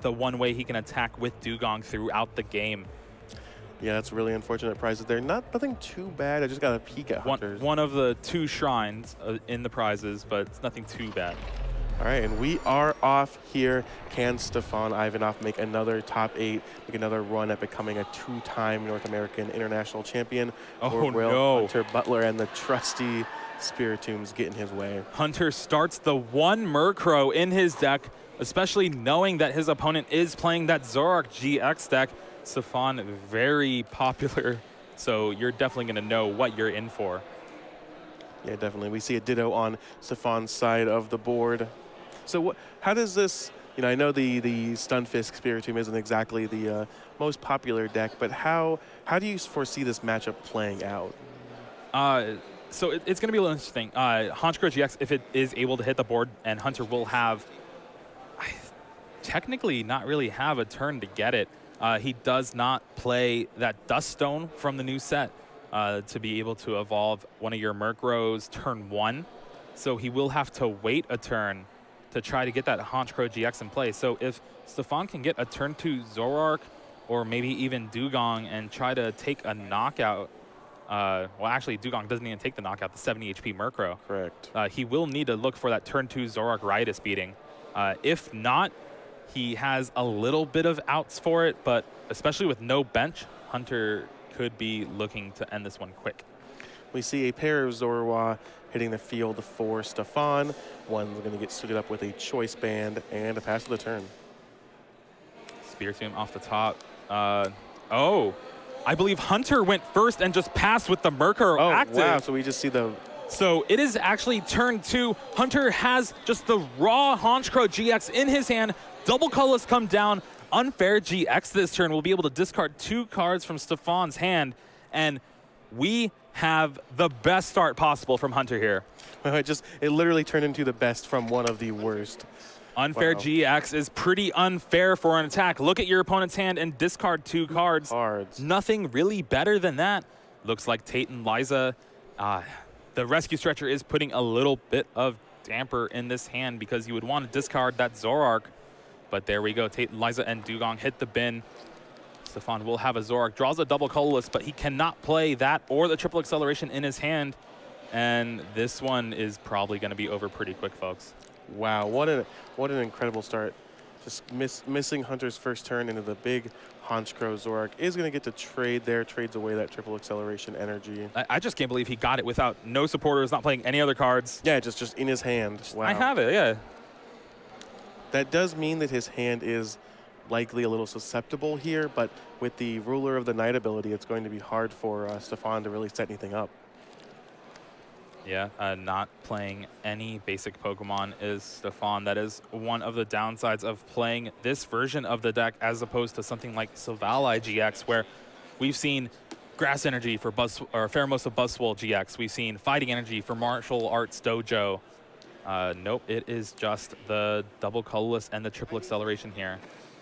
the one way he can attack with Dugong throughout the game. Yeah, that's really unfortunate prizes there. Nothing too bad. I just got a peek at Hunters. One of the 2 shrines in the prizes, but it's nothing too bad. All right, and we are off here. Can Stephane Ivanoff make another top 8, make another run at becoming a 2-time North American international champion? Oh, or will no. Hunter Butler and the trusty Spiritombs get in his way? Hunter starts the 1 Murkrow in his deck, especially knowing that his opponent is playing that Zoroark GX deck. Stephane, very popular, so you're definitely going to know what you're in for. Yeah, definitely. We see a ditto on Stephane's side of the board. So how does this, I know the Stunfisk Spiritomb isn't exactly the most popular deck, but how do you foresee this matchup playing out? So it's going to be a little interesting. Honchkrow GX, if it is able to hit the board, and Hunter will have, technically not really have a turn to get it. He does not play that Dust Stone from the new set to be able to evolve one of your Murkrows turn 1. So he will have to wait a turn to try to get that Honchkrow GX in play. So if Stephane can get a turn 2 Zoroark or maybe even Dugong and try to take a knockout, well, actually, Dugong doesn't even take the knockout, the 70 HP Murkrow. Correct. He will need to look for that turn 2 Zoroark Riotous beating. If not, he has a little bit of outs for it, but especially with no bench, Hunter could be looking to end this one quick. We see a pair of Zorua hitting the field for Stephane. One's going to get suited up with a Choice Band and a pass of the turn. Spiritomb off the top. Oh, I believe Hunter went first and just passed with the Murkrow active. Wow, so we just see the... So it is actually turn 2. Hunter has just the raw Honchkrow GX in his hand. Double colorless come down. Unfair GX this turn will be able to discard 2 cards from Stephane's hand, and we have the best start possible from Hunter here. It literally turned into the best from one of the worst. Unfair GX is pretty unfair for an attack. Look at your opponent's hand and discard 2 cards. Nothing really better than that. Looks like Tate and Liza, the Rescue Stretcher is putting a little bit of damper in this hand because you would want to discard that Zoroark. But there we go. Tate, Liza, and Dugong hit the bin. Stephane will have a Zoroark. Draws a double colorless, but he cannot play that or the triple acceleration in his hand. And this one is probably going to be over pretty quick, folks. Wow, what an incredible start. Just missing Hunter's first turn into the big Honchkrow Zoroark. Is going to get to trade there, trades away that triple acceleration energy. I just can't believe he got it without no supporters, not playing any other cards. Yeah, just in his hand. Wow. I have it, yeah. That does mean that his hand is likely a little susceptible here, but with the Ruler of the Night ability, it's going to be hard for Stephane to really set anything up. Yeah, not playing any basic Pokemon is Stephane. That is one of the downsides of playing this version of the deck as opposed to something like Silvally GX, where we've seen Grass Energy for Pheromosa Buzzwole GX. We've seen Fighting Energy for Martial Arts Dojo. Nope, it is just the double colorless and the triple acceleration here.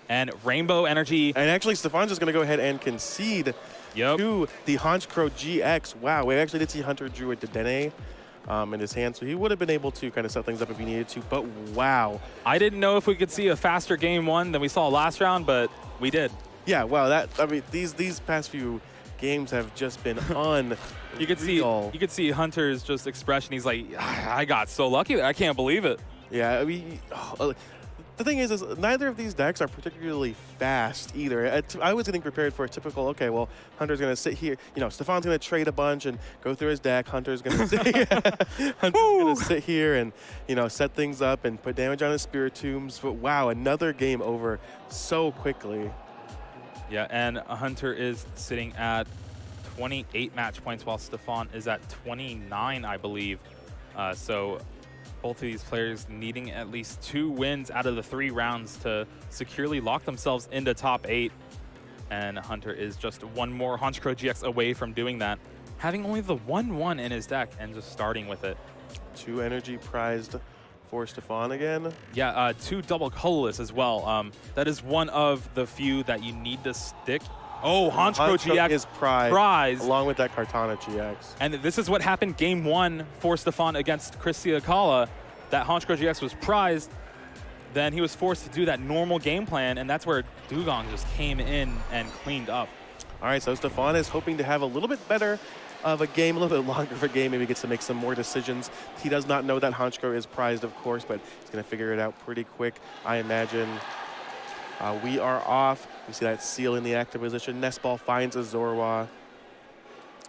And Rainbow Energy. And actually, Stephane's just going to go ahead and concede to the Honchkrow GX. Wow, we actually did see Hunter drew a Dedenne in his hand, so he would have been able to kind of set things up if he needed to, but wow. I didn't know if we could see a faster game 1 than we saw last round, but we did. Yeah, wow, these past few games have just been unreal. You could see Hunter's just expression. He's like, I got so lucky. I can't believe it. Yeah, the thing is neither of these decks are particularly fast either. I was getting prepared for a typical, okay, well, Hunter's going to sit here. Stephane's going to trade a bunch and go through his deck. Hunter's going to sit here and, set things up and put damage on his Spiritombs. But wow, another game over so quickly. Yeah, and Hunter is sitting at 28 match points while Stephane is at 29, I believe. So both of these players needing at least 2 wins out of the 3 rounds to securely lock themselves into top 8. And Hunter is just 1 more Honchkrow GX away from doing that, having only the 1/1 in his deck and just starting with it. 2 energy prized for Stephane again. Yeah, 2 double colorless as well. That is one of the few that you need to stick. Oh, Honchkrow GX is prize along with that Kartana GX. And this is what happened game 1 for Stephane against Chris Siakala. That Honchkrow GX was prized. then he was forced to do that normal game plan, and that's where Dugong just came in and cleaned up. All right, so Stephane is hoping to have a little bit better of a game, a little bit longer of a game, maybe gets to make some more decisions. He does not know that Honchkrow is prized, of course, but he's going to figure it out pretty quick, I imagine. We are off. You see that Seal in the active position. Nestball finds a Zorua.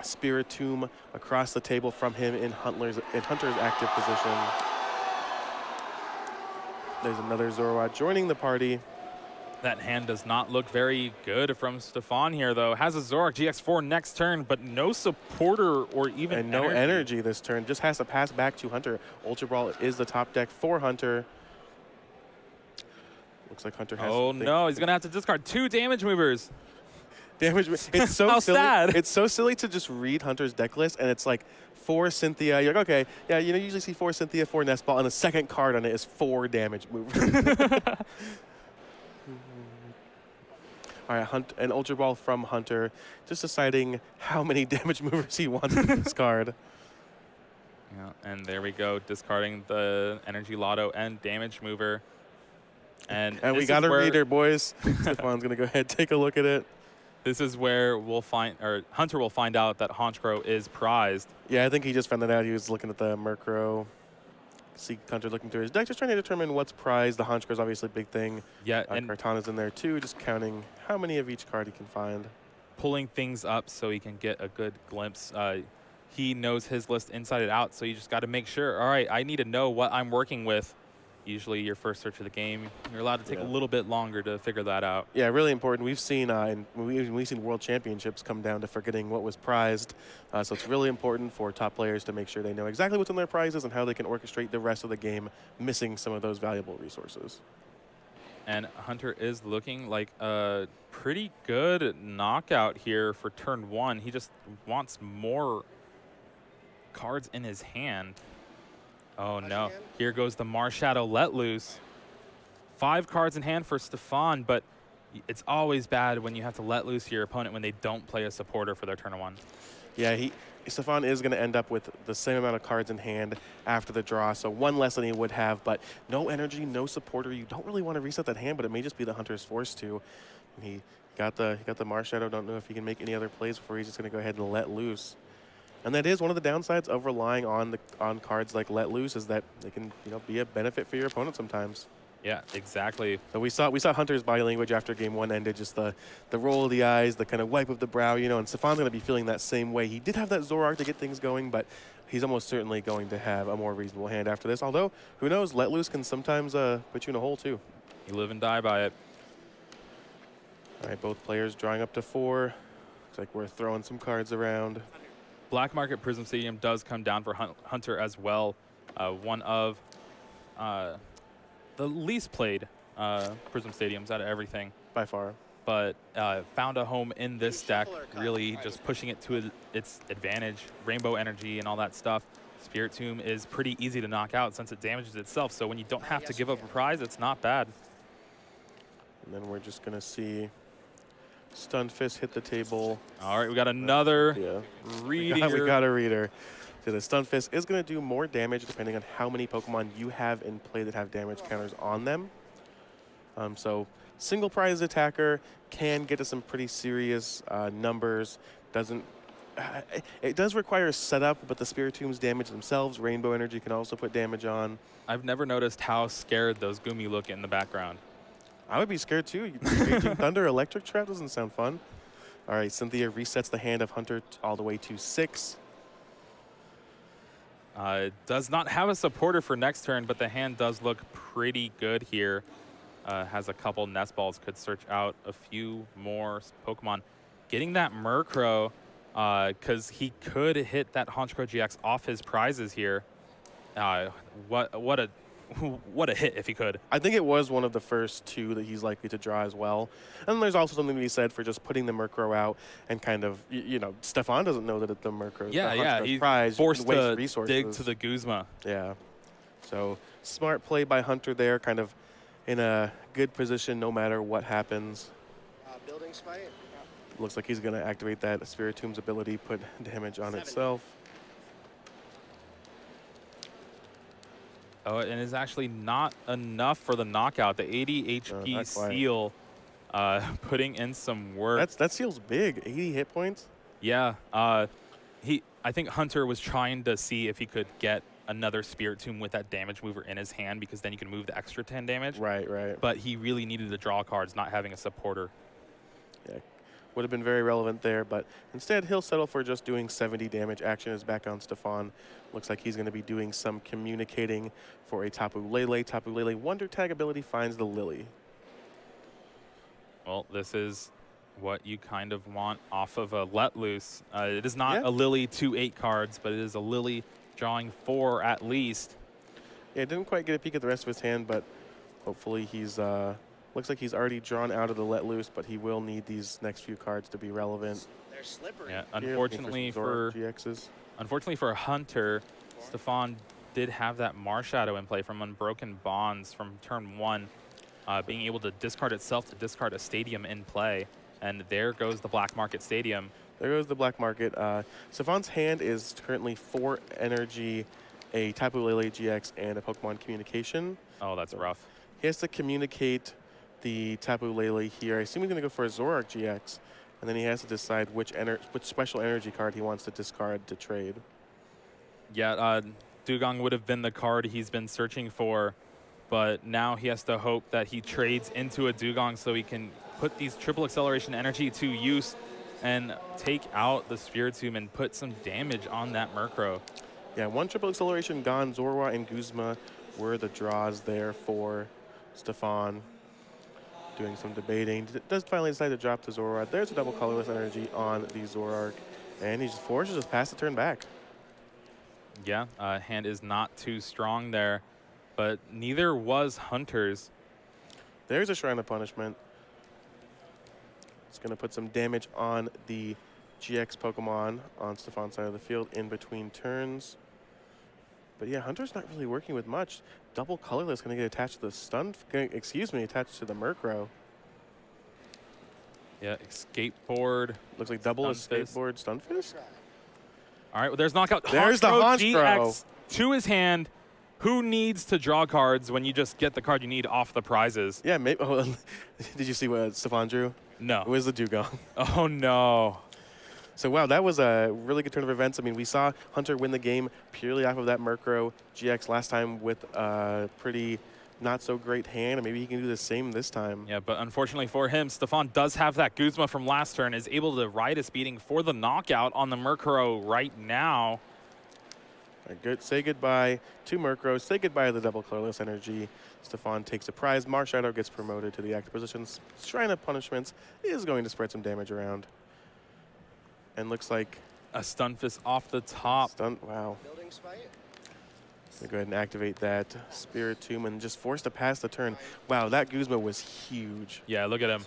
Spiritomb across the table from him in Hunter's active position. There's another Zorua joining the party. That hand does not look very good from Stephane here, though. Has a Zoroark GX4 next turn, but no supporter or even and no energy this turn. Just has to pass back to Hunter. Ultra Ball is the top deck for Hunter. Looks like Hunter has. Oh no, he's gonna have to discard 2 damage movers. It's so How silly. sad. It's so silly to just read Hunter's deck list, and it's like 4 Cynthia. You're like, okay, yeah, you usually see 4 Cynthia, 4 Nestball, and the second card on it is 4 damage movers. All right, an Ultra Ball from Hunter, just deciding how many damage movers he wants in this card. Yeah, and there we go, discarding the Energy Lotto and damage mover. And we got a reader, boys. Stephane's gonna go ahead, take a look at it. This is where Hunter will find out that Honchkrow is prized. Yeah, I think he just found that out. He was looking at the Murkrow. See Hunter looking through his deck, just trying to determine what's prized. The Honchkrow is obviously a big thing. Yeah, and Kartana's in there too, just counting how many of each card he can find. Pulling things up so he can get a good glimpse. He knows his list inside and out, so you just got to make sure, all right, I need to know what I'm working with. Usually your first search of the game, you're allowed to take a little bit longer to figure that out. Yeah, really important. We've seen we've seen World Championships come down to forgetting what was prized. So it's really important for top players to make sure they know exactly what's in their prizes and how they can orchestrate the rest of the game, missing some of those valuable resources. And Hunter is looking like a pretty good knockout here for turn 1. He just wants more cards in his hand. Oh no, here goes the Marshadow Let Loose. 5 cards in hand for Stephane, but it's always bad when you have to let loose your opponent when they don't play a supporter for their turn 1. Yeah, Stephane is going to end up with the same amount of cards in hand after the draw, so 1 less than he would have, but no energy, no supporter. You don't really want to reset that hand, but it may just be the Hunter's forced to. And he got the Marshadow. Don't know if he can make any other plays before he's just going to go ahead and let loose. And that is one of the downsides of relying on cards like Let Loose, is that they can be a benefit for your opponent sometimes. Yeah, exactly. So we saw Hunter's body language after game 1 ended, just the roll of the eyes, the kind of wipe of the brow, and Stephane's going to be feeling that same way. He did have that Zoroark to get things going, but he's almost certainly going to have a more reasonable hand after this. Although, who knows, Let Loose can sometimes put you in a hole too. You live and die by it. All right, both players drawing up to 4. Looks like we're throwing some cards around. Black Market Prism Stadium does come down for Hunter as well. One of the least played Prism Stadiums out of everything. By far. But found a home in this deck, really just pushing it to its advantage. Rainbow Energy and all that stuff. Spiritomb is pretty easy to knock out since it damages itself. So when you don't have to give up a prize, it's not bad. And then we're just going to see Stunfisk hit the table. All right, we got another reader. We got a reader. So the Stunfisk is going to do more damage depending on how many Pokemon you have in play that have damage counters on them. So single prize attacker can get to some pretty serious numbers. It does require setup, but the Spiritombs damage themselves. Rainbow Energy can also put damage on. I've never noticed how scared those Goomy look in the background. I would be scared too. Raging Thunder, Electric Trap doesn't sound fun. All right, Cynthia resets the hand of Hunter all the way to 6. Does not have a supporter for next turn, but the hand does look pretty good here. Has a couple Nest Balls, could search out a few more Pokemon. Getting that Murkrow, because he could hit that Honchkrow GX off his prizes here. What a hit if he could. I think it was one of the first 2 that he's likely to draw as well. And then there's also something to be said for just putting the Murkrow out and kind of, Stephane doesn't know that the Murkrow is he's prize, forced to resources. dig to the Guzma. Yeah. So smart play by Hunter there, kind of in a good position no matter what happens. Building Spite. Looks like he's going to activate that Spiritomb's ability, put damage on itself. Oh, and it's actually not enough for the knockout. The 80 HP seal putting in some work. That seal's big. 80 hit points. Yeah. I think Hunter was trying to see if he could get another Spirit Tomb with that damage mover in his hand, because then you can move the extra 10 damage. Right, right. But he really needed to draw cards, not having a supporter. Yeah, would have been very relevant there, but instead he'll settle for just doing 70 damage. Action is back on Stephane. Looks like he's going to be doing some communicating for a Tapu Lele. Tapu Lele Wonder Tag ability finds the Lily. Well, this is what you kind of want off of a Let Loose. It is not a Lily 2/8 cards, but it is a Lily drawing 4 at least. Yeah, didn't quite get a peek at the rest of his hand, but hopefully he's looks like he's already drawn out of the Let Loose, but he will need these next few cards to be relevant. They're slippery. Yeah, unfortunately for GXs. Unfortunately for Hunter, Stephane did have that Marshadow in play from Unbroken Bonds from turn 1, being able to discard itself to discard a Stadium in play. And there goes the Black Market Stadium. There goes the Black Market. Stephane's hand is currently 4 energy, a Tapu Lele GX, and a Pokemon Communication. Oh, that's rough. He has to communicate the Tapu Lele here. I assume he's going to go for a Zoroark GX, and then he has to decide which special energy card he wants to discard to trade. Yeah, Dugong would have been the card he's been searching for, but now he has to hope that he trades into a Dugong so he can put these triple acceleration energy to use and take out the Spiritomb and put some damage on that Murkrow. Yeah, 1 triple acceleration gone. Zorua and Guzma were the draws there for Stephane. Doing some debating. Does finally decide to drop the Zorua. There's a double colorless energy on the Zoroark, and he just forces us past the turn back. Yeah, hand is not too strong there, but neither was Hunter's. There's a Shrine of Punishment. It's going to put some damage on the GX Pokemon on Stephane's side of the field in between turns. But yeah, Hunter's not really working with much. Double colorless going to get attached to the attached to the Murkrow. Yeah, Escape Board. Looks like double Escape Board Stunfisk. All right, well, there's knockout. There's the Honchkrow GX to his hand. Who needs to draw cards when you just get the card you need off the prizes? Yeah, maybe. Oh, did you see what Stephane drew? No. It was the Dugong. Oh, no. So, wow, that was a really good turn of events. I mean, we saw Hunter win the game purely off of that Murkrow GX last time with a pretty not-so-great hand, and maybe he can do the same this time. Yeah, but unfortunately for him, Stephane does have that Guzma from last turn, is able to ride his beating for the knockout on the Murkrow right now. Good. Say goodbye to Murkrow. Say goodbye to the double colorless energy. Stephane takes a prize. Marshadow gets promoted to the active positions. Shrine of Punishments is going to spread some damage around. And looks like a Stunfisk off the top. Wow. Building Spite. Go ahead and activate that Spiritomb and just force to pass the turn. Wow, that Guzma was huge. Yeah, look at him.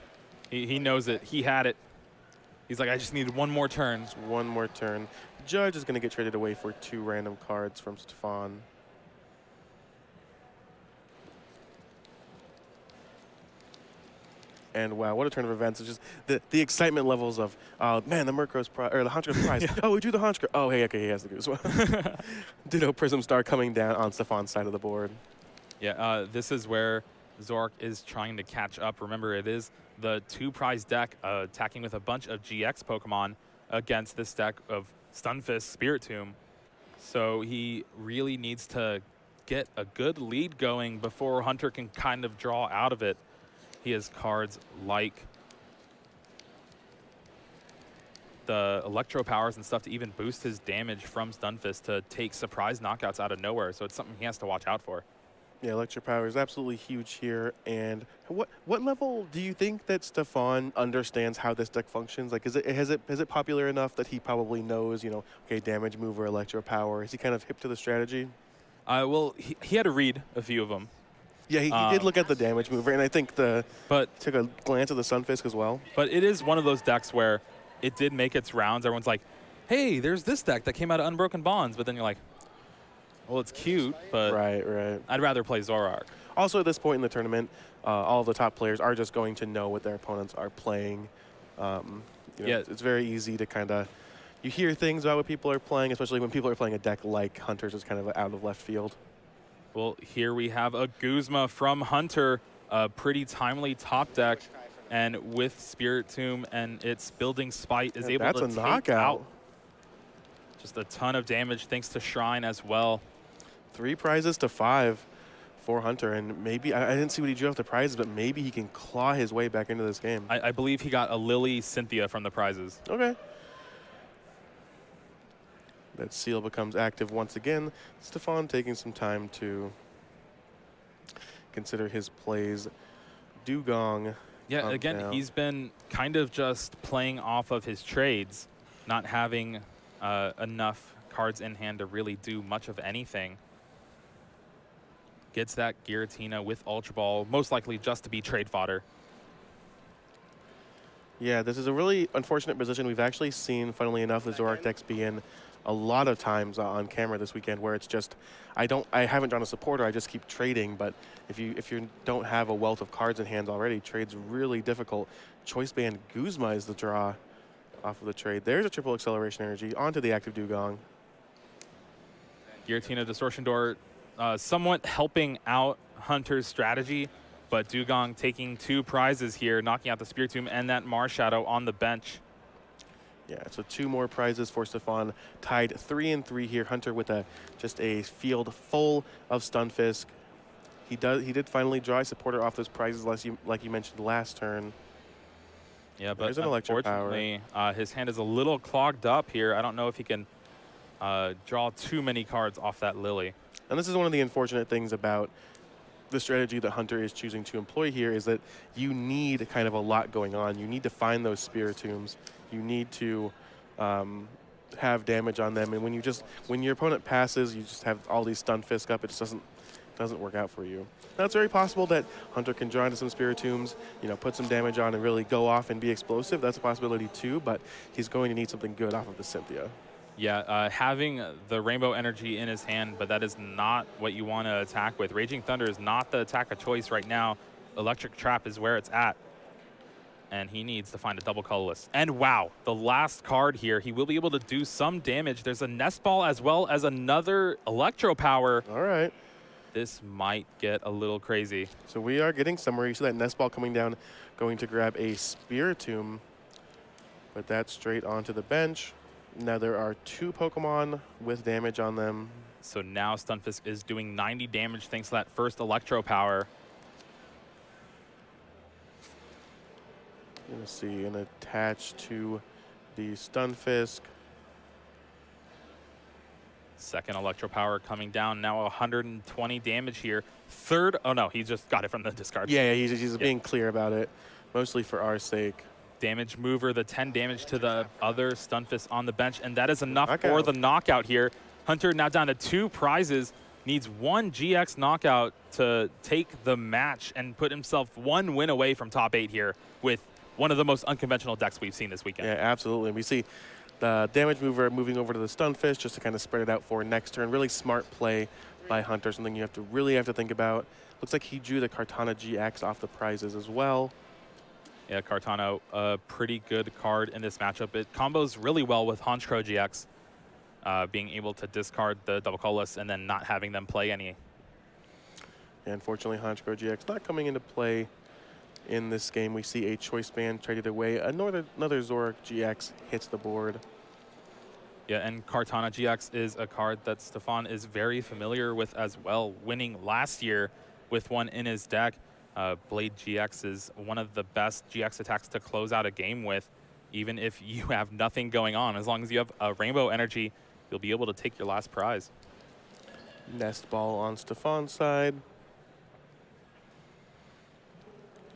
He knows it. He had it. He's like, I just needed one more turn. Just one more turn. Judge is going to get traded away for 2 random cards from Stephane. And wow, what a turn of events. It's just the excitement levels of, man, the Murkrow's prize, or the Honchkrow's prize. Yeah. Oh, we drew the Honchkrow. Oh, hey, okay, he has the Guzma. Ditto Prism Star coming down on Stephane's side of the board. Yeah, this is where Zoroark is trying to catch up. Remember, it is the 2-prize deck attacking with a bunch of GX Pokemon against this deck of Stunfisk, Spiritomb. So he really needs to get a good lead going before Hunter can kind of draw out of it. He has cards like the Electro Powers and stuff to even boost his damage from Stunfisk to take surprise knockouts out of nowhere. So it's something he has to watch out for. Yeah, Electro Power is absolutely huge here. And what level do you think that Stephane understands how this deck functions? Like, is it popular enough that he probably knows, you know, okay, Damage Mover, Electro Power? Is he kind of hip to the strategy? Well, he had to read a few of them. Yeah, he did look at the Damage Mover, and I think took a glance at the Stunfisk as well. But it is one of those decks where it did make its rounds. Everyone's like, hey, there's this deck that came out of Unbroken Bonds. But then you're like, well, it's cute, but right. I'd rather play Zoroark. Also, at this point in the tournament, all of the top players are just going to know what their opponents are playing. It's very easy to kind of, you hear things about what people are playing, especially when people are playing a deck like Hunter's is kind of out of left field. Well, here we have a Guzma from Hunter, a pretty timely top deck, and with Spirit Tomb and its building spite is able That's to a take knockout. out just a ton of damage thanks to Shrine as well. 3 prizes to 5 for Hunter, and maybe I didn't see what he drew off the prizes, but maybe he can claw his way back into this game. I believe he got a Lily Cynthia from the prizes. Okay. That seal becomes active once again. Stephane taking some time to consider his plays. Dugong. Yeah, again, down. he's been kind of just playing off of his trades, not having enough cards in hand to really do much of anything. Gets that Giratina with Ultra Ball, most likely just to be trade fodder. Yeah, this is a really unfortunate position. We've actually seen, funnily enough, the Zorak decks be in a lot of times on camera this weekend, where it's just I haven't drawn a supporter. I just keep trading. But if you don't have a wealth of cards in hand already, trade's really difficult. Choice Band Guzma is the draw off of the trade. There's a triple acceleration energy onto the active Dugong. Giratina Distortion Door somewhat helping out Hunter's strategy, but Dugong taking 2 prizes here, knocking out the Spirit Tomb and that Marshadow on the bench. Yeah, so 2 more prizes for Stephane. Tied 3-3 here. Hunter with just a field full of Stunfisk. He did finally draw a supporter off those prizes, like you mentioned last turn. Yeah, but there's an electric power. Unfortunately, his hand is a little clogged up here. I don't know if he can draw too many cards off that Lily. And this is one of the unfortunate things about the strategy that Hunter is choosing to employ here, is that you need kind of a lot going on. You need to find those Spirit Tombs. You need to have damage on them. And when your opponent passes, you just have all these Stunfisk up. It just doesn't work out for you. Now, it's very possible that Hunter can draw into some Spirit Tombs, put some damage on and really go off and be explosive. That's a possibility too, but he's going to need something good off of the Cynthia. Yeah, having the Rainbow Energy in his hand, but that is not what you want to attack with. Raging Thunder is not the attack of choice right now. Electric Trap is where it's at. And he needs to find a double colorless. And wow, the last card here, he will be able to do some damage. There's a Nest Ball as well as another Electro Power. All right. This might get a little crazy. So we are getting somewhere. You see that Nest Ball coming down, going to grab a Spirit Tomb. Put that straight onto the bench. Now there are 2 Pokemon with damage on them. So now Stunfisk is doing 90 damage thanks to that first Electro Power. You're going to see an attach to the Stunfisk. Second Electro Power coming down, now 120 damage here. Third, oh no, he just got it from the discard. Yeah, he's being clear about it, mostly for our sake. Damage mover, the 10 damage to the other Stunfisk on the bench, and that is enough knockout for the knockout here. Hunter now down to 2 prizes, needs 1 GX knockout to take the match and put himself 1 win away from top 8 here with one of the most unconventional decks we've seen this weekend. Yeah, absolutely. We see the damage mover moving over to the Stunfisk just to kind of spread it out for next turn. Really smart play by Hunter, something you really have to think about. Looks like he drew the Kartana GX off the prizes as well. Yeah, Kartana, a pretty good card in this matchup. It combos really well with Honchkrow GX, being able to discard the double colorless and then not having them play any. Yeah, unfortunately, Honchkrow GX not coming into play in this game. We see a Choice Band traded away. Another Zorak GX hits the board. Yeah, and Kartana GX is a card that Stephane is very familiar with as well, winning last year with one in his deck. Blade GX is one of the best GX attacks to close out a game with, even if you have nothing going on. As long as you have a Rainbow Energy, you'll be able to take your last prize. Nest Ball on Stephane's side.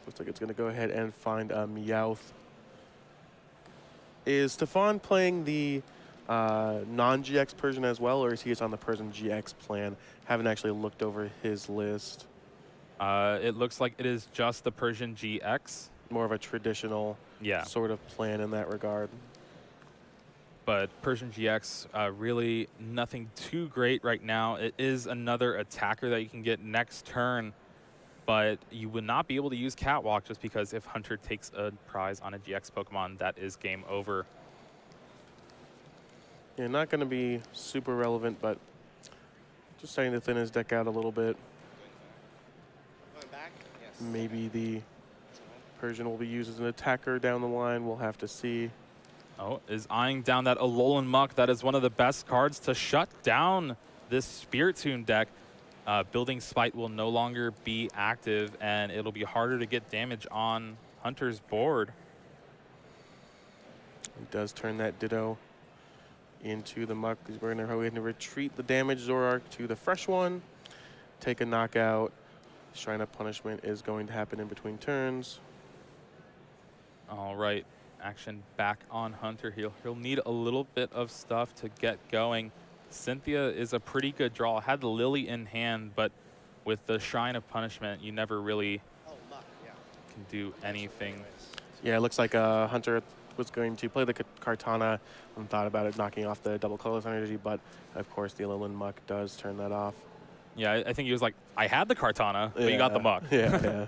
Looks like it's going to go ahead and find a Meowth. Is Stephane playing the non-GX Persian as well, or is he just on the Persian GX plan? Haven't actually looked over his list. It looks like it is just the Persian GX. More of a traditional sort of plan in that regard. But Persian GX, really nothing too great right now. It is another attacker that you can get next turn, but you would not be able to use Catwalk just because if Hunter takes a prize on a GX Pokemon, that is game over. Yeah, not going to be super relevant, but Just starting to thin his deck out a little bit. Going back? Yes. Maybe the Persian will be used as an attacker down the line. We'll have to see. Oh, is eyeing down that Alolan Muck. That is one of the best cards to shut down this Spiritomb deck. Building Spite will no longer be active, and it'll be harder to get damage on Hunter's board. He does turn that Ditto into the Muck. We're going to retreat the damaged Zoroark to the fresh one, take a knockout. Shrine of Punishment is going to happen in between turns. All right, action back on Hunter. He'll need a little bit of stuff to get going. Cynthia is a pretty good draw. Had the Lily in hand, but with the Shrine of Punishment, you never really can do anything. Yeah, it looks like Hunter was going to play the Kartana and thought about it knocking off the double colorless energy, but of course the Alolan Muck does turn that off. Yeah, I think he was like, I had the Kartana, but you got the Muck. Yeah.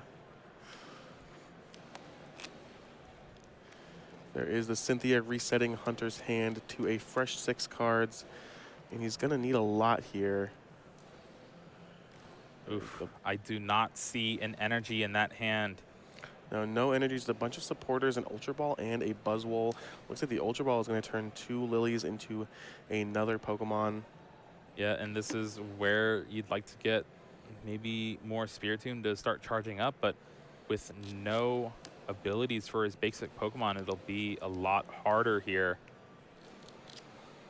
There is the Cynthia resetting Hunter's hand to a fresh 6 cards, and he's going to need a lot here. Oof, I do not see an energy in that hand. No energies, a bunch of supporters, an Ultra Ball, and a Buzzwole. Looks like the Ultra Ball is going to turn 2 Lilies into another Pokemon. Yeah, and this is where you'd like to get maybe more Spiritomb to start charging up, but with no abilities for his basic Pokemon, it'll be a lot harder here.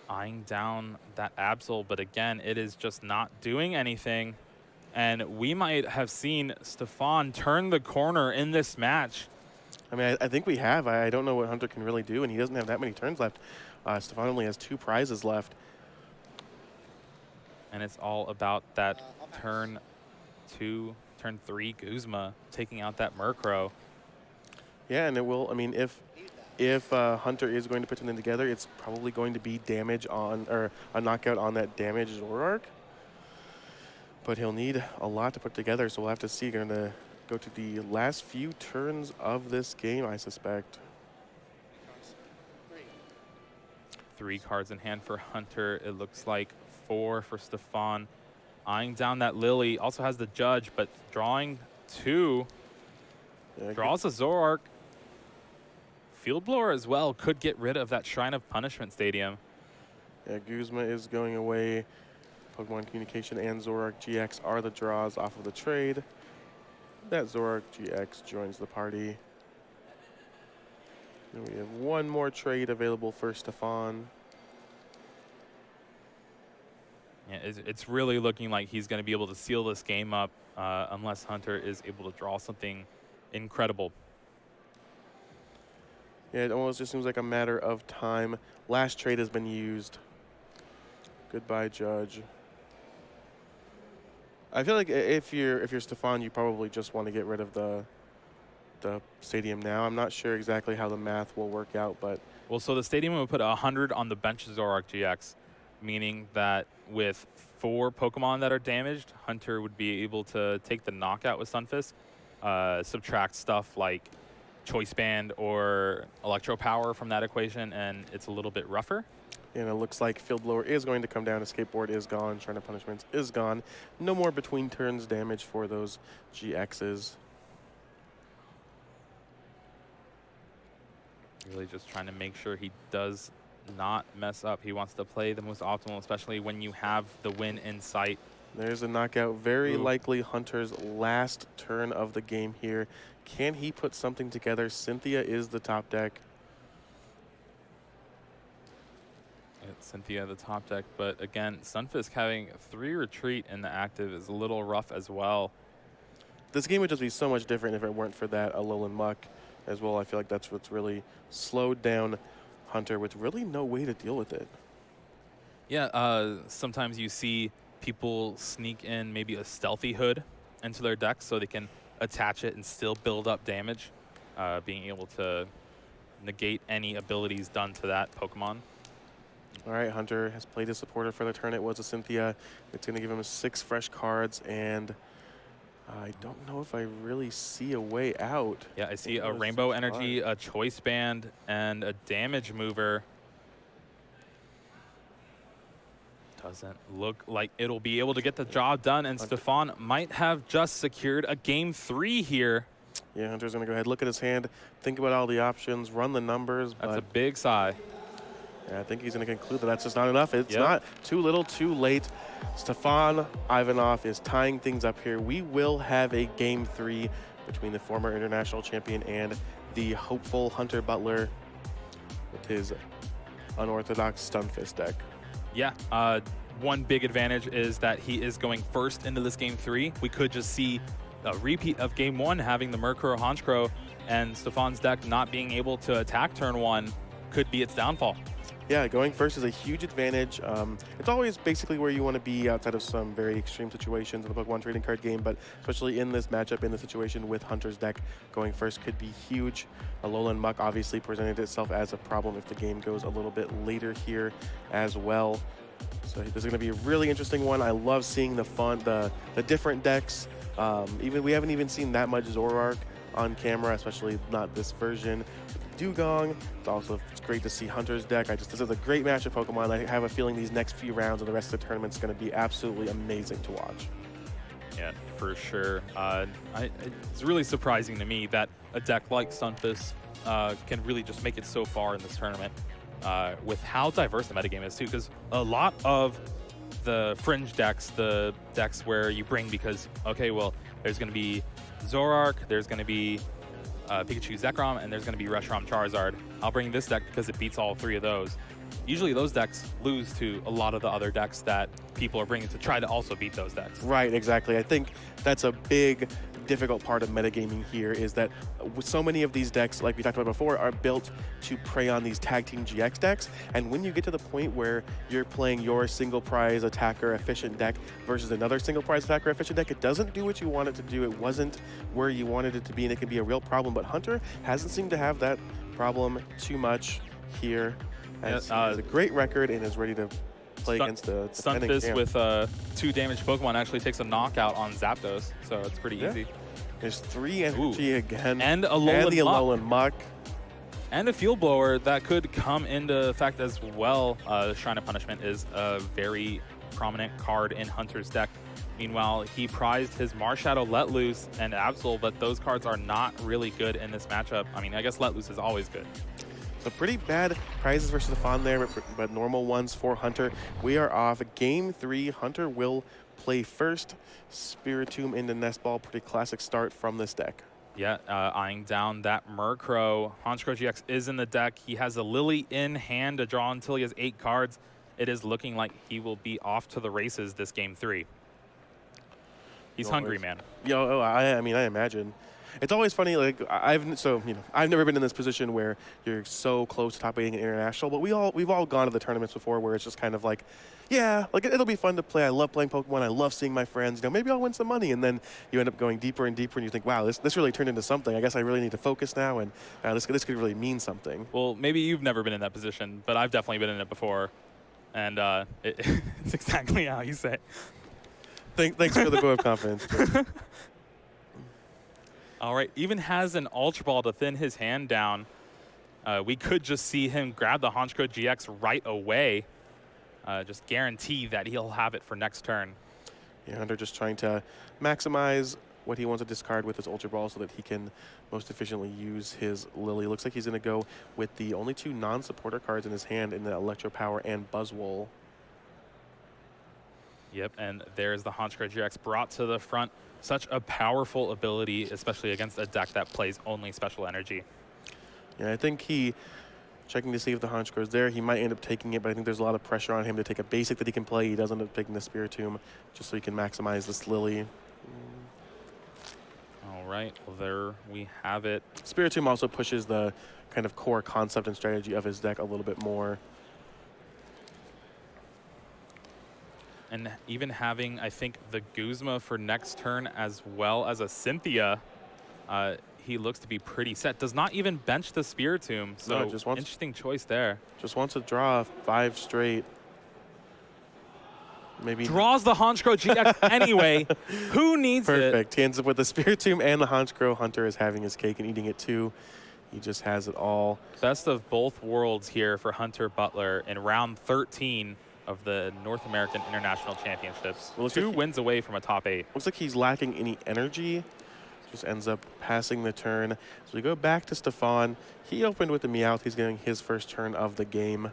Eyeing down that Absol, but again, it is just not doing anything. And we might have seen Stephane turn the corner in this match. I mean, I think we have. I don't know what Hunter can really do, and he doesn't have that many turns left. Stephane only has 2 prizes left. And it's all about that turn 2, turn 3 Guzma taking out that Murkrow. Yeah, and it will, I mean, if Hunter is going to put something together, it's probably going to be damage on, or a knockout on that damaged Zoroark. But he'll need a lot to put together, so we'll have to see. Going to go to the last few turns of this game, I suspect. 3 cards in hand for Hunter. It looks like 4 for Stephane. Eyeing down that Lily. Also has the Judge, but drawing 2. Yeah, draws a Zoroark. Field Blower as well could get rid of that Shrine of Punishment Stadium. Yeah, Guzma is going away. Pokemon Communication and Zoroark GX are the draws off of the trade. That Zoroark GX joins the party. And we have one more trade available for Stephane. Yeah, it's really looking like he's going to be able to seal this game up unless Hunter is able to draw something incredible. Yeah, it almost just seems like a matter of time. Last trade has been used. Goodbye, Judge. I feel like if you're Stephane, you probably just want to get rid of the stadium now. I'm not sure exactly how the math will work out, but well, so the stadium would put 100 on the bench Zoroark GX, meaning that with 4 Pokemon that are damaged, Hunter would be able to take the knockout with Stunfisk, subtract stuff like Choice Band or Electro Power from that equation, and it's a little bit rougher. And it looks like Field Blower is going to come down. A Skateboard is gone. Shrine of Punishments is gone. No more between turns damage for those GXs. Really just trying to make sure he does not mess up. He wants to play the most optimal, especially when you have the win in sight. There's a knockout. Very likely Hunter's last turn of the game here. Can he put something together? Cynthia is the top deck. It's Cynthia, the top deck, but again, Stunfisk having 3 retreat in the active is a little rough as well. This game would just be so much different if it weren't for that Alolan Muck as well. I feel like that's what's really slowed down Hunter with really no way to deal with it. Yeah, sometimes you see people sneak in maybe a Stealthy Hood into their deck so they can attach it and still build up damage, being able to negate any abilities done to that Pokemon. All right, Hunter has played his supporter for the turn. It was a Cynthia. It's going to give him 6 fresh cards, and I don't know if I really see a way out. Yeah, I see a Rainbow Energy, a Choice Band, and a Damage Mover. Doesn't look like it'll be able to get the job done, and Stephane might have just secured a game 3 here. Yeah, Hunter's going to go ahead, look at his hand, think about all the options, run the numbers. That's a big sigh. Yeah, I think he's going to conclude that that's just not enough. It's not too little, too late. Stephane Ivanoff is tying things up here. We will have a game 3 between the former international champion and the hopeful Hunter Butler with his unorthodox Stunfisk deck. Yeah, one big advantage is that he is going first into this game 3. We could just see a repeat of game 1, having the Murkrow, Honchkrow, and Stephane's deck not being able to attack turn 1 could be its downfall. Yeah, going first is a huge advantage. It's always basically where you want to be outside of some very extreme situations in the Pokemon trading card game, but especially in this matchup, in the situation with Hunter's deck, going first could be huge. Alolan Muck obviously presented itself as a problem if the game goes a little bit later here as well. So this is going to be a really interesting one. I love seeing the different decks. We haven't even seen that much Zoroark on camera, especially not this version. Dugong. It's great to see Hunter's deck. This is a great match of Pokemon. I have a feeling these next few rounds of the rest of the tournament is going to be absolutely amazing to watch. Yeah, for sure. It's really surprising to me that a deck like Stunfisk can really just make it so far in this tournament with how diverse the metagame is too, because a lot of the fringe decks, the decks where you bring because, okay, well, there's going to be Zoroark, there's going to be Pikachu Zekrom, and there's going to be Reshiram Charizard. I'll bring this deck because it beats all 3 of those. Usually those decks lose to a lot of the other decks that people are bringing to try to also beat those decks. Right, exactly. I think that's a big, difficult part of metagaming here is that with so many of these decks, like we talked about before, are built to prey on these tag team GX decks. And when you get to the point where you're playing your single prize attacker efficient deck versus another single prize attacker efficient deck, it doesn't do what you want it to do. It wasn't where you wanted it to be, and it can be a real problem. But Hunter hasn't seemed to have that problem too much here. As he has a great record and is ready to play against the Stunfisk with 2 damaged Pokemon actually takes a knockout on Zapdos, so it's pretty easy. There's 3 energy again. And the Alolan Muck. And a Field Blower that could come into effect as well. Shrine of Punishment is a very prominent card in Hunter's deck. Meanwhile, he prized his Marshadow, Let Loose, and Absol, but those cards are not really good in this matchup. I mean, I guess Let Loose is always good. So pretty bad prizes versus Stephane there, but normal ones for Hunter. We are off. Game 3, Hunter will play first. Spiritomb into Nest Ball. Pretty classic start from this deck. Yeah, eyeing down that Murkrow. Honchkrow GX is in the deck. He has a Lily in hand to draw until he has 8 cards. It is looking like he will be off to the races this game 3. He's hungry, man. I mean, I imagine. It's always funny, like I've never been in this position where you're so close to top 8 in international, but we've all gone to the tournaments before where it's just kind of like, yeah, like it'll be fun to play. I love playing Pokemon. I love seeing my friends. Maybe I'll win some money, and then you end up going deeper and deeper, and you think, wow, this really turned into something. I guess I really need to focus now, and this could really mean something. Well, maybe you've never been in that position, but I've definitely been in it before, and it's exactly how you say it. Thanks for the vote of confidence. All right, even has an Ultra Ball to thin his hand down. We could just see him grab the Honchkrow GX right away. Just guarantee that he'll have it for next turn. Yeah, Hunter just trying to maximize what he wants to discard with his Ultra Ball so that he can most efficiently use his Lily. Looks like he's going to go with the only 2 non-supporter cards in his hand in the Electro Power and Buzzwole. Yep, and there's the Honchkrow GX brought to the front. Such a powerful ability, especially against a deck that plays only special energy. Yeah, I think checking to see if the Honchkrow is there. He might end up taking it, but I think there's a lot of pressure on him to take a basic that he can play. He does end up taking the Spiritomb just so he can maximize this Lily. All right, well, there we have it. Spiritomb also pushes the kind of core concept and strategy of his deck a little bit more. And even having, I think, the Guzma for next turn as well as a Cynthia, he looks to be pretty set. Does not even bench the Spiritomb, so no, just interesting choice there. Just wants to draw 5 straight. Maybe draws the Honchkrow GX anyway. Who needs it? Perfect. He ends up with the Spiritomb and the Honchkrow. Hunter is having his cake and eating it too. He just has it all. Best of both worlds here for Hunter Butler in round 13. of the North American International Championships. Well, looks 2 like wins away from a top 8. Looks like he's lacking any energy. Just ends up passing the turn. So we go back to Stephane. He opened with the Meowth. He's getting his first turn of the game.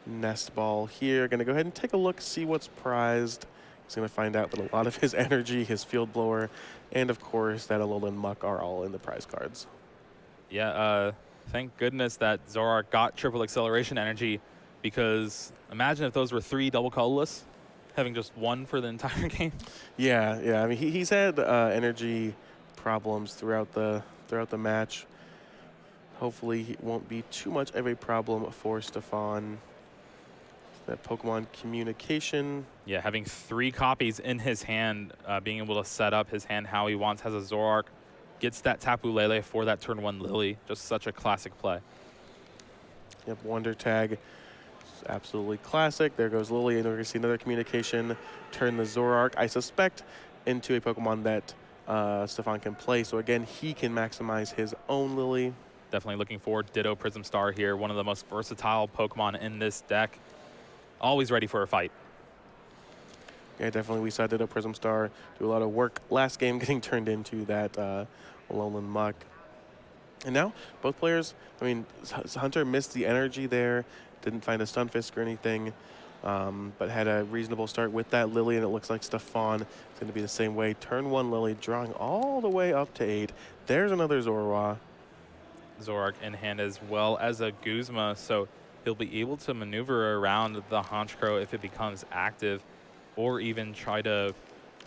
Nest ball here. Going to go ahead and take a look, see what's prized. He's going to find out that a lot of his energy, his field blower, and of course that Alolan Muck are all in the prize cards. Yeah, thank goodness that Zoroark got triple acceleration energy, because imagine if those were 3 double colorless, having just 1 for the entire game. Yeah. I mean, he's had energy problems throughout the match. Hopefully, it won't be too much of a problem for Stephane. That Pokemon communication. Yeah, having 3 copies in his hand, being able to set up his hand how he wants, has a Zoroark, gets that Tapu Lele for that turn 1 Lily. Just such a classic play. Yep, Wonder Tag. Absolutely classic. There goes Lily, and we're going to see another communication. Turn the Zoroark, I suspect, into a Pokemon that Stephane can play. So again, he can maximize his own Lily. Definitely looking for Ditto Prism Star here. One of the most versatile Pokemon in this deck. Always ready for a fight. Yeah, definitely. We saw Ditto Prism Star do a lot of work last game, getting turned into that Alolan Muck. And now, both players, I mean, Hunter missed the energy there. Didn't find a Stunfisk or anything, but had a reasonable start with that Lily, and it looks like Stephane is going to be the same way. Turn 1 Lily, drawing all the way up to 8. There's another Zoroark in hand, as well as a Guzma, so he'll be able to maneuver around the Honchkrow if it becomes active, or even try to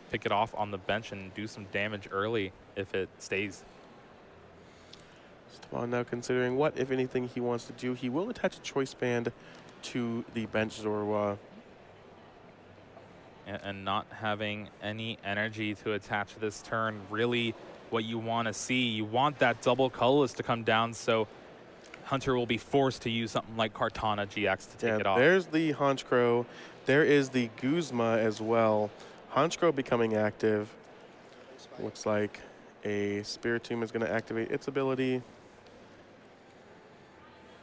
pick it off on the bench and do some damage early if it stays. Stephane now considering what, if anything, he wants to do. He will attach a Choice Band to the bench Zoroark. And not having any energy to attach this turn, really what you want to see. You want that double colorless to come down, so Hunter will be forced to use something like Kartana GX to take it off. There's the Honchkrow. There is the Guzma as well. Honchkrow becoming active. Looks like a Spiritomb is going to activate its ability.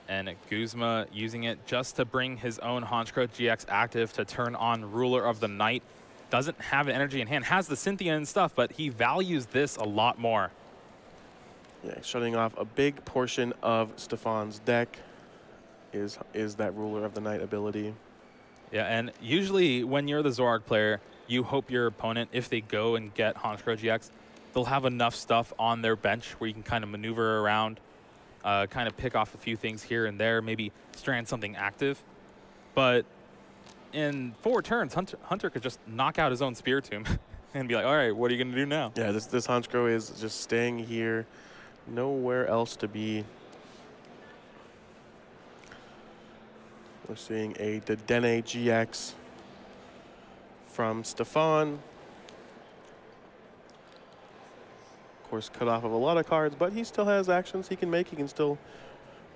And Guzma using it just to bring his own Honchkrow GX active to turn on Ruler of the Night. Doesn't have energy in hand, has the Cynthia and stuff, but he values this a lot more. Yeah, shutting off a big portion of Stephane's deck is that Ruler of the Night ability. Yeah, and usually when you're the Zoroark player, you hope your opponent, if they go and get Honchkrow GX, they'll have enough stuff on their bench where you can kind of maneuver around, kind of pick off a few things here and there, maybe strand something active. But in 4 turns, Hunter could just knock out his own Spiritomb and be like, all right, what are you going to do now? Yeah, this Honchkrow is just staying here. Nowhere else to be. We're seeing a Dedenne GX from Stephane. Of course, cut off of a lot of cards, but he still has actions he can make. He can still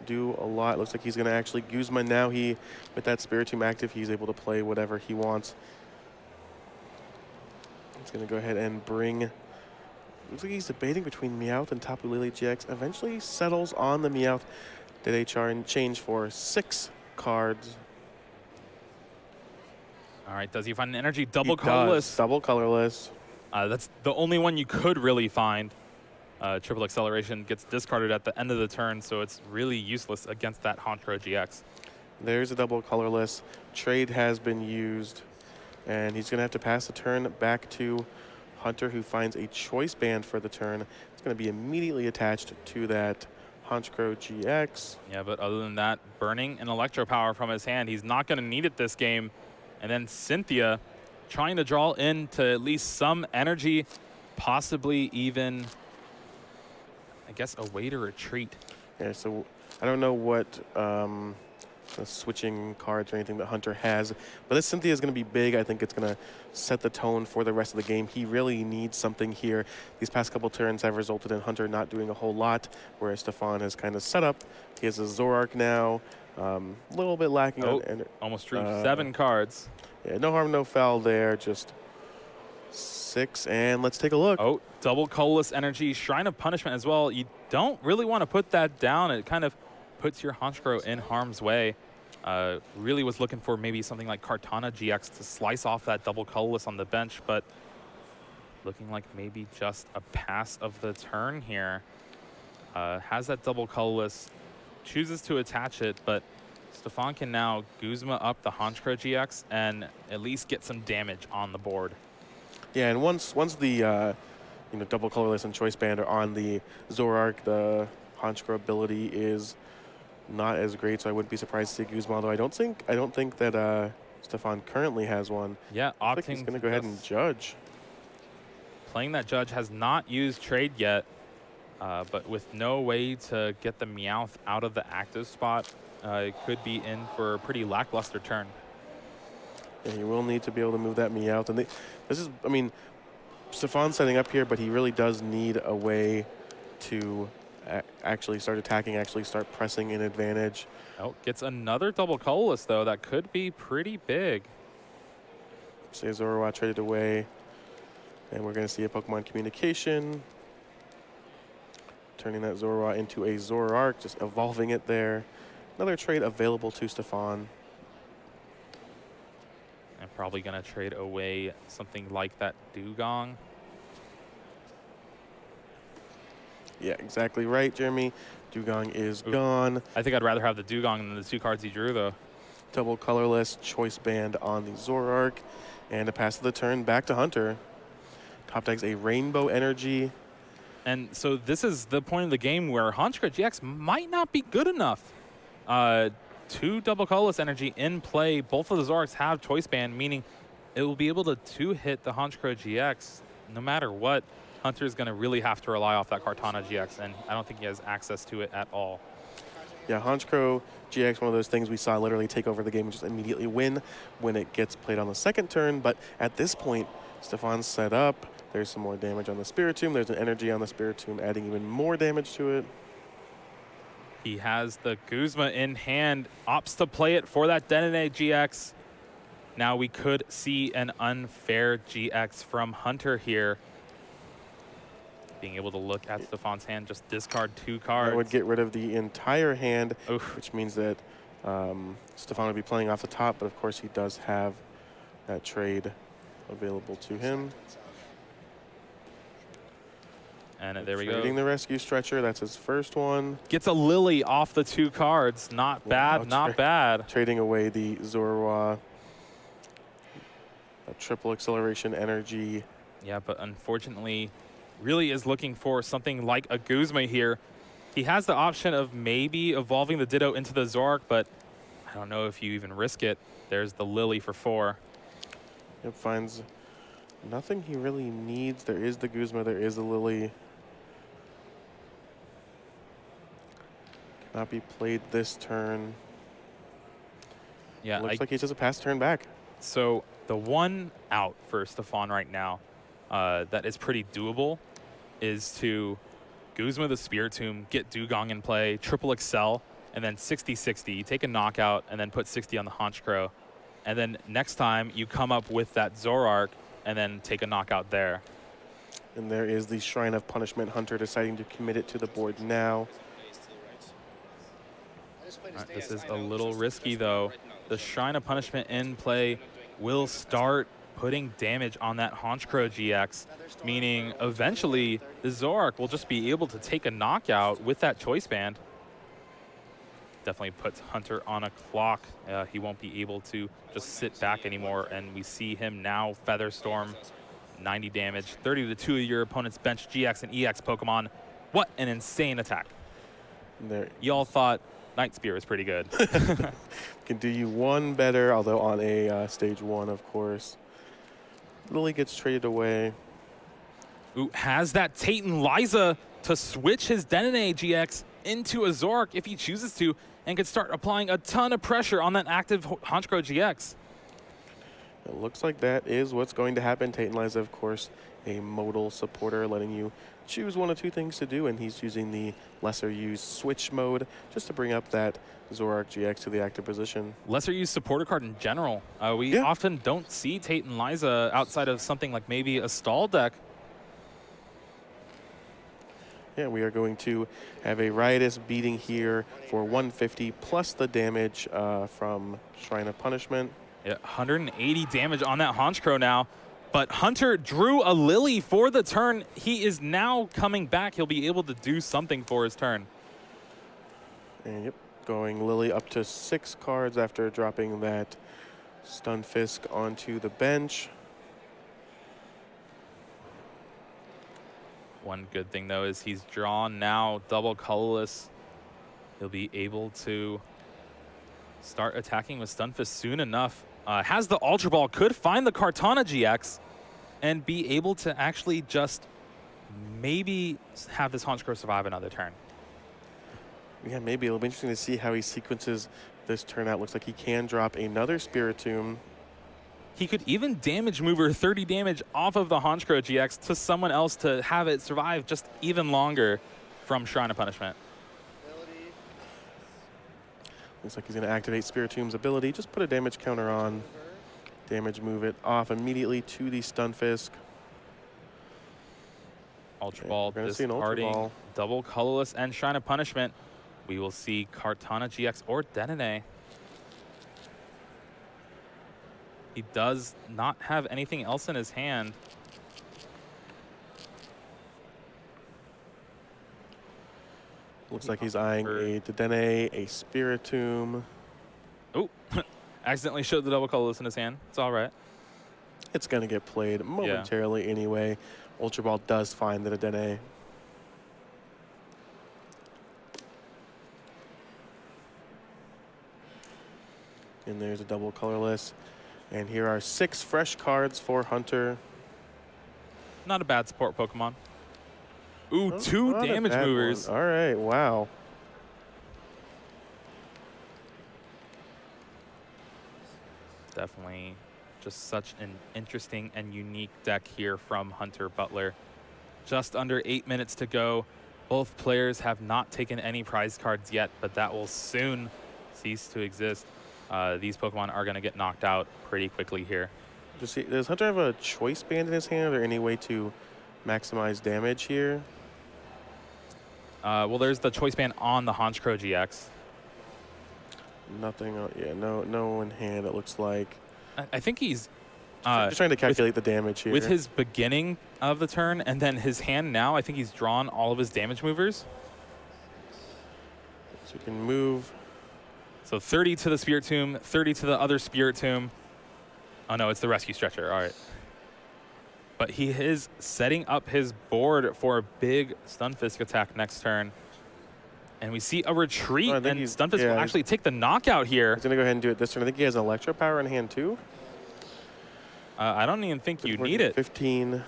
do a lot. Looks like he's going to actually Guzma now. With that Spiritomb active, he's able to play whatever he wants. He's going to go ahead and bring... Looks like he's debating between Meowth and Tapu Lele GX. Eventually settles on the Meowth. Did HR and change for 6 cards. All right, does he find an energy double colorless? Double colorless. That's the only one you could really find. Triple acceleration gets discarded at the end of the turn, so it's really useless against that Honchkrow GX. There's a double colorless. Trade has been used, and he's going to have to pass the turn back to Hunter, who finds a Choice Band for the turn. It's going to be immediately attached to that Honchkrow GX. Yeah, but other than that, burning an Electro Power from his hand, he's not going to need it this game. And then Cynthia trying to draw into at least some energy, possibly even, I guess, a way to retreat. Yeah, so I don't know what switching cards or anything that Hunter has, but this Cynthia is going to be big. I think it's going to set the tone for the rest of the game. He really needs something here. These past couple turns have resulted in Hunter not doing a whole lot, whereas Stephane has kind of set up. He has a Zoroark now, a little bit lacking on... Almost drew 7 cards. Yeah, no harm, no foul there, just 6, and let's take a look. Oh, double colorless energy, Shrine of Punishment as well. You don't really want to put that down. It kind of puts your Honchkrow in harm's way. Really was looking for maybe something like Kartana GX to slice off that double colorless on the bench, but looking like maybe just a pass of the turn here. Has that double colorless, chooses to attach it, but Stephane can now Guzma up the Honchkrow GX and at least get some damage on the board. Yeah, and once the double colorless and choice band are on the Zoroark, the Honchkrow ability is not as great, so I wouldn't be surprised to see Guzma, although I don't think that Stephane currently has one. Yeah, I think he's going to go ahead and judge. Playing that judge, has not used trade yet, but with no way to get the Meowth out of the active spot, it could be in for a pretty lackluster turn. Yeah, he will need to be able to move that Meowth. And this is, I mean, Stephane's setting up here, but he really does need a way to actually start attacking, actually start pressing in advantage. Oh, gets another double colorless, though. That could be pretty big. Say Zoroark traded away. And we're going to see a Pokemon communication. Turning that Zoroark into a Zoroark, just evolving it there. Another trade available to Stephane. I'm probably going to trade away something like that Dugong. Yeah, exactly right, Jeremy. Dugong is gone. I think I'd rather have the Dugong than the 2 cards he drew, though. Double colorless choice band on the Zoroark. And a pass of the turn back to Hunter. Top deck's a Rainbow Energy. And so this is the point of the game where Honchkrow GX might not be good enough. 2 double colorless energy in play. Both of the Zoroarks have choice band, meaning it will be able to 2-hit the Honchkrow GX. No matter what, Hunter is going to really have to rely off that Kartana GX, and I don't think he has access to it at all. Yeah, Honchkrow GX, one of those things we saw literally take over the game and just immediately win when it gets played on the second turn. But at this point, Stephane's set up. There's some more damage on the Spiritomb. There's an energy on the Spiritomb, adding even more damage to it. He has the Guzma in hand, opts to play it for that Dedenne GX. Now we could see an unfair GX from Hunter here. Being able to look at Stephane's hand, just discard 2 cards. I would get rid of the entire hand, Oof. which means that Stephane would be playing off the top, but of course he does have that trade available to him. And there we go. Trading the Rescue Stretcher, that's his first one. Gets a Lily off the 2 cards. Not bad, not bad. Trading away the Zoroark. A triple acceleration energy. Yeah, but unfortunately, really is looking for something like a Guzma here. He has the option of maybe evolving the Ditto into the Zoroark, but I don't know if you even risk it. There's the Lily for 4. It finds nothing he really needs. There is the Guzma, there is the Lily. Cannot be played this turn. Yeah, looks like he just a pass turn back. So the one out for Stephane right now that is pretty doable is to Guzma the Spiritomb, get Dugong in play, triple excel, and then 60-60. You take a knockout and then put 60 on the Honchkrow. And then next time you come up with that Zoroark and then take a knockout there. And there is the Shrine of Punishment. Hunter deciding to commit it to the board now. Right, this is a little risky, though. The Shrine of Punishment in play will start putting damage on that Honchkrow GX, meaning eventually the Zoroark will just be able to take a knockout with that choice band. Definitely puts Hunter on a clock. He won't be able to just sit back anymore, and we see him now Featherstorm, 90 damage, 30 to 2 of your opponent's bench GX and EX Pokemon. What an insane attack. Y'all thought Night Spear was pretty good. Can do you one better, although on a stage 1, of course. Lily gets traded away. Ooh, has that Taten Liza to switch his Dedenne GX into a Zoroark if he chooses to, and can start applying a ton of pressure on that active Honchkrow GX. It looks like that is what's going to happen. Taten Liza, of course, a modal supporter, letting you choose one of 2 things to do, and he's using the lesser used switch mode just to bring up that Zoroark GX to the active position. Lesser used supporter card in general. We often don't see Taten Liza outside of something like maybe a stall deck. Yeah, we are going to have a riotous beating here for 150 plus the damage from Shrine of Punishment. Yeah, 180 damage on that Honchkrow now. But Hunter drew a Lily for the turn. He is now coming back. He'll be able to do something for his turn. And yep, going Lily up to 6 cards after dropping that Stunfisk onto the bench. One good thing, though, is he's drawn now double colorless. He'll be able to start attacking with Stunfisk soon enough. Has the Ultra Ball, could find the Kartana GX and be able to actually just maybe have this Honchkrow survive another turn. Yeah, maybe it'll be interesting to see how he sequences this turn out. Looks like he can drop another Spiritomb. He could even damage mover 30 damage off of the Honchkrow GX to someone else to have it survive just even longer from Shrine of Punishment. Looks like he's going to activate Spiritomb's ability. Just put a damage counter on. Damage move it off immediately to the Stunfisk. Ultra Ball we're gonna see an Ultra discarding Ball. double colorless and Shrine of Punishment. We will see Kartana GX or Dedenne. He does not have anything else in his hand. Looks like he's eyeing a Dedenne, a Spiritomb. Oh, accidentally showed the double colorless in his hand. It's all right. It's going to get played momentarily anyway. Ultra Ball does find the Dedenne. And there's a double colorless. And here are 6 fresh cards for Hunter. Not a bad support Pokemon. Ooh, Oh, 2 not a damage bad movers. one. All right, wow. Definitely just such an interesting and unique deck here from Hunter Butler. Just under 8 minutes to go. Both players have not taken any prize cards yet, but that will soon cease to exist. These Pokemon are going to get knocked out pretty quickly here. Does Hunter have a choice band in his hand or any way to maximize damage here? Well, there's the choice band on the Honchkrow GX. Nothing. Yeah, no in hand, it looks like. I think he's Just trying to calculate the damage here. with his beginning of the turn and then his hand now. I think he's drawn all of his damage movers. So you can move. So 30 to the Spiritomb, 30 to the other Spiritomb. Oh no, it's the Rescue Stretcher. All right. But he is setting up his board for a big Stunfisk attack next turn. And we see a retreat, and Stunfisk will actually take the knockout here. He's going to go ahead and do it this turn. I think he has Electro Power in hand too. I don't even think you need it. 15.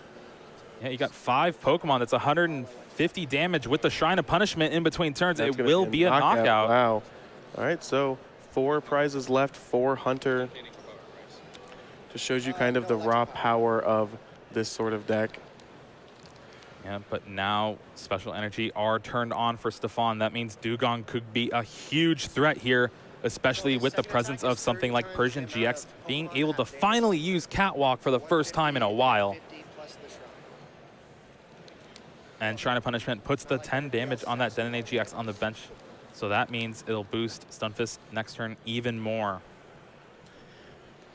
Yeah, you got 5 Pokemon. That's 150 damage with the Shrine of Punishment in between turns. That's It will be a knockout. Wow. All right, so 4 prizes left for Hunter. Just shows you kind of the raw power of this sort of deck. Yeah, but now Special Energy are turned on for Stephane. That means Dugong could be a huge threat here, especially with the presence of something like Persian GX being able to finally use Catwalk for the first time in a while. And Shrine of Punishment puts the 10 damage on that Dedenne GX on the bench. So that means it'll boost Stunfisk next turn even more.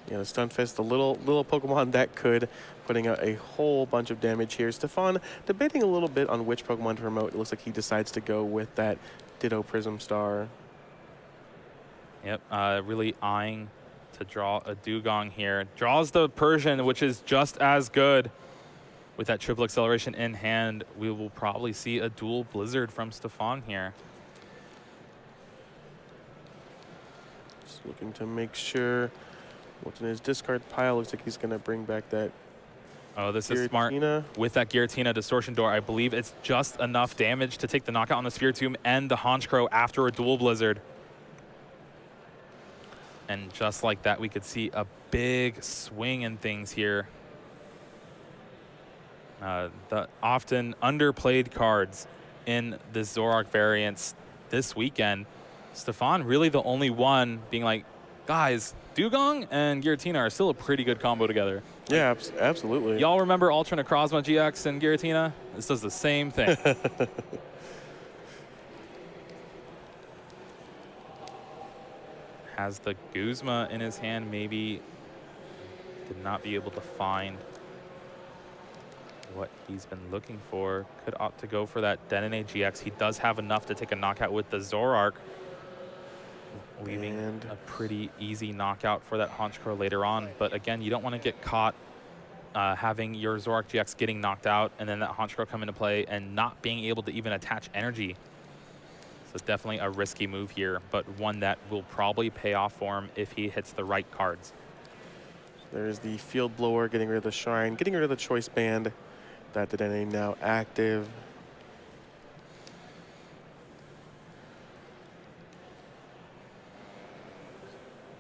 Yeah, the Stunfisk, the little Pokemon that could, putting out a whole bunch of damage here. Stephane debating a little bit on which Pokemon to promote. It looks like he decides to go with that Ditto Prism Star. Yep, really eyeing to draw a Dugong here. Draws the Persian, which is just as good. With that triple acceleration in hand, we will probably see a dual Blizzard from Stephane here. Just looking to make sure what's in his discard pile. Looks like he's going to bring back that. Oh, this is smart. With that Giratina Distortion Door, I believe it's just enough damage to take the knockout on the Spiritomb and the Honchkrow after a dual Blizzard. And just like that, we could see a big swing in things here. The often underplayed cards in the Zoroark variants this weekend. Stephane really the only one being like, guys, Dugong and Giratina are still a pretty good combo together. Yeah, absolutely. Y'all remember Ultra Necrozma GX and Giratina? This does the same thing. Has the Guzma in his hand, maybe did not be able to find what he's been looking for. Could opt to go for that Denene GX. He does have enough to take a knockout with the Zoroark, leaving a pretty easy knockout for that Honchkrow later on. But again, you don't want to get caught having your Zoroark GX getting knocked out and then that Honchkrow come into play and not being able to even attach energy. So definitely a risky move here, but one that will probably pay off for him if he hits the right cards. There's the Field Blower, getting rid of the Shrine, getting rid of the Choice Band. That Dedenne now active.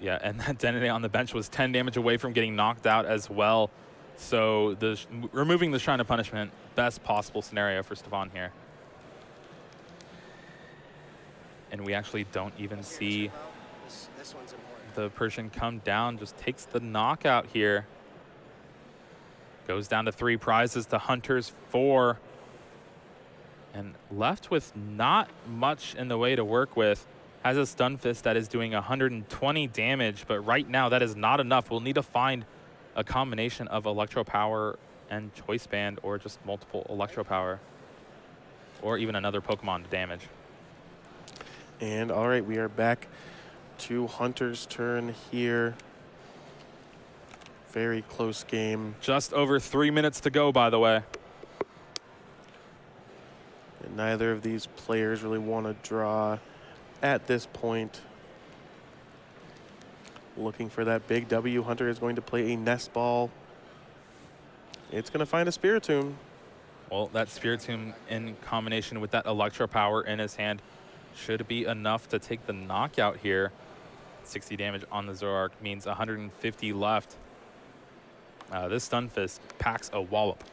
Yeah, and that Dedenne on the bench was 10 damage away from getting knocked out as well. So removing the Shrine of Punishment, best possible scenario for Stephane here. And we actually don't even see the Persian come down, just takes the knockout here. Goes down to 3 prizes to Hunter's 4. And left with not much in the way to work with. Has a Stun Fist that is doing 120 damage, but right now that is not enough. We'll need to find a combination of Electro Power and Choice Band, or just multiple Electro Power, or even another Pokemon to damage. And all right, we are back to Hunter's turn here. Very close game. Just over 3 minutes to go, by the way. And neither of these players really want to draw at this point. Looking for that big W. Hunter is going to play a Nest Ball. It's going to find a Spiritomb. Well, that Spiritomb in combination with that Electro Power in his hand should be enough to take the knockout here. 60 damage on the Zoroark means 150 left. This Stun Fist packs a wallop.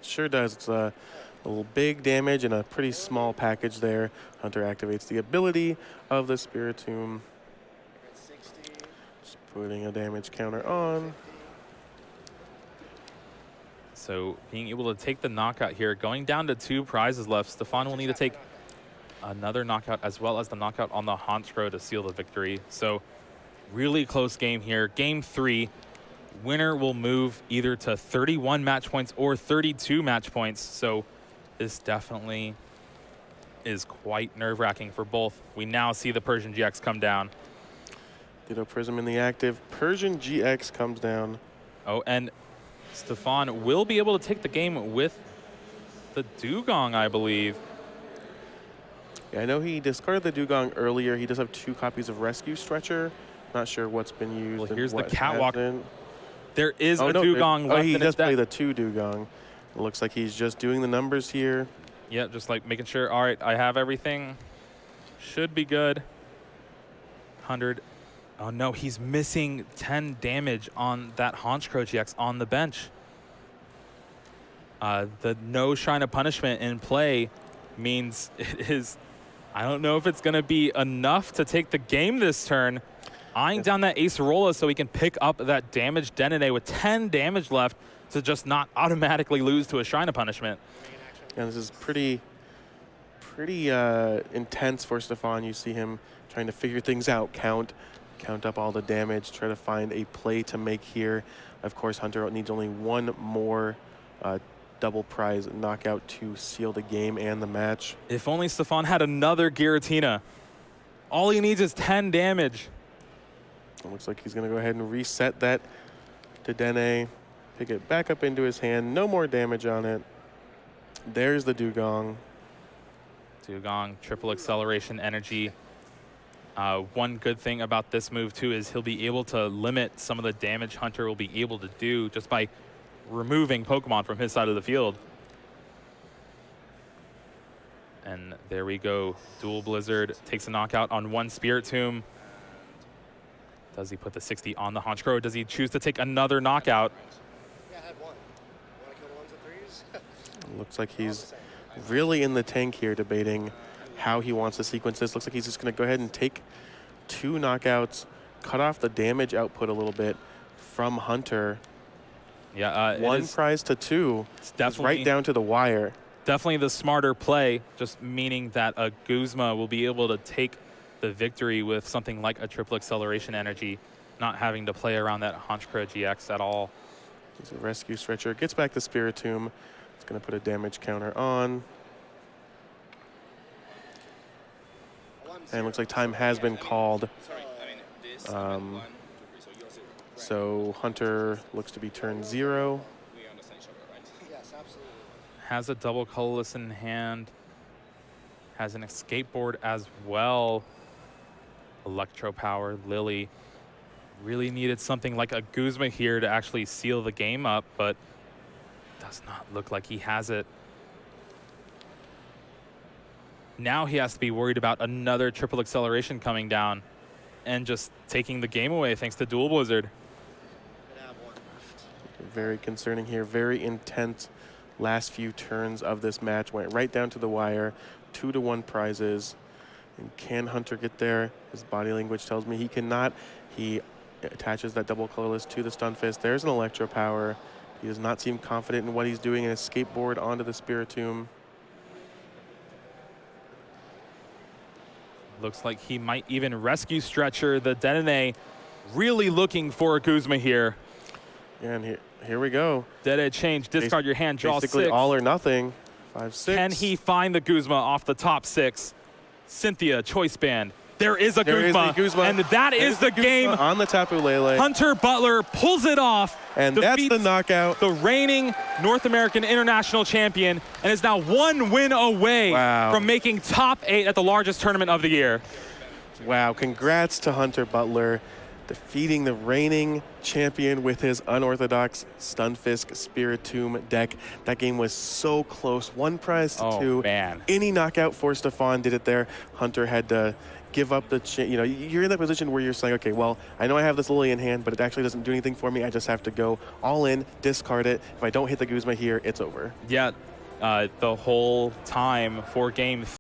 Sure does. It's a little big damage and a pretty small package there. Hunter activates the ability of the Spiritomb. Just putting a damage counter on. So being able to take the knockout here, going down to 2 prizes left, Stephane will need to take another knockout as well as the knockout on the Honchkrow to seal the victory. So really close game here. Game 3, winner will move either to 31 match points or 32 match points. So this definitely is quite nerve-wracking for both. We now see the Persian GX come down. Ditto Prism in the active. Persian GX comes down. Oh, and Stephane will be able to take the game with the Dugong, I believe. Yeah, I know he discarded the Dugong earlier. He does have 2 copies of Rescue Stretcher. Not sure what's been used. Well, and here's the what Catwalk. hasn't. There is a Dugong left he in does his deck. play the 2 Dugong. It looks like he's just doing the numbers here. Yeah, just like making sure, all right, I have everything. Should be good. 100. Oh no, he's missing 10 damage on that Honchkrow GX on the bench. The no Shrine of Punishment in play means it is, I don't know if it's going to be enough to take the game this turn. Eyeing down that Acerola so he can pick up that damaged Denene with 10 damage left to just not automatically lose to a Shrine of Punishment. And this is pretty intense for Stephane. You see him trying to figure things out, count up all the damage, try to find a play to make here. Of course, Hunter needs only 1 more double prize knockout to seal the game and the match. If only Stephane had another Giratina. All he needs is 10 damage. It looks like he's going to go ahead and reset that to Dene, pick it back up into his hand. No more damage on it. There's the Dugong. Dugong, triple acceleration energy. One good thing about this move, too, is he'll be able to limit some of the damage Hunter will be able to do just by removing Pokemon from his side of the field. And there we go. Dual Blizzard takes a knockout on 1 Spiritomb. Does he put the 60 on the Honchkrow? Does he choose to take another knockout? Yeah, I had 1. Want to kill the 1s and 3s? Looks like he's really in the tank here, debating how he wants to sequence this. Looks like he's just going to go ahead and take 2 knockouts, cut off the damage output a little bit, from Hunter. Yeah, One prize to 2. It's right down to the wire. Definitely the smarter play, just meaning that a Guzma will be able to take the victory with something like a triple acceleration energy, not having to play around that Honchkrow GX at all. He's a rescue stretcher. Gets back the Spiritomb. It's going to put a damage counter on. And it looks like time has been called. So Hunter looks to be turn 0. Yes, absolutely. Has a double colorless in hand. Has an escape board as well. Electro Power, Lily. Really needed something like a Guzma here to actually seal the game up, but does not look like he has it. Now he has to be worried about another triple acceleration coming down and just taking the game away thanks to Dual Blizzard. Very concerning here, very intense. Last few turns of this match went right down to the wire. 2-1 prizes. And can Hunter get there? His body language tells me he cannot. He attaches that double colorless to the stun fist. There's an Electro Power. He does not seem confident in what he's doing. An escape board onto the Spiritomb. Looks like he might even rescue stretcher the Dedenne. Really looking for a Guzma here. Yeah, and here we go. Dead change, discard your hand, draw Basically 6. all or nothing. 5-6. Can he find the Guzma off the top 6? Cynthia, choice band. There is a Guzma, and that is the game. On the Tapu Lele. Hunter Butler pulls it off. And that's the knockout. The reigning North American International Champion, and is now 1 win away from making top 8 at the largest tournament of the year. Wow, congrats to Hunter Butler, defeating the reigning champion with his unorthodox Stunfisk Spiritomb deck. That game was so close. 1 prize to 2. Man. Any knockout for Stephane did it there. Hunter had to give up the you're in that position where you're saying, okay, well, I know I have this Lily in hand, but it actually doesn't do anything for me. I just have to go all in, discard it. If I don't hit the Guzma here, it's over. Yeah, the whole time for game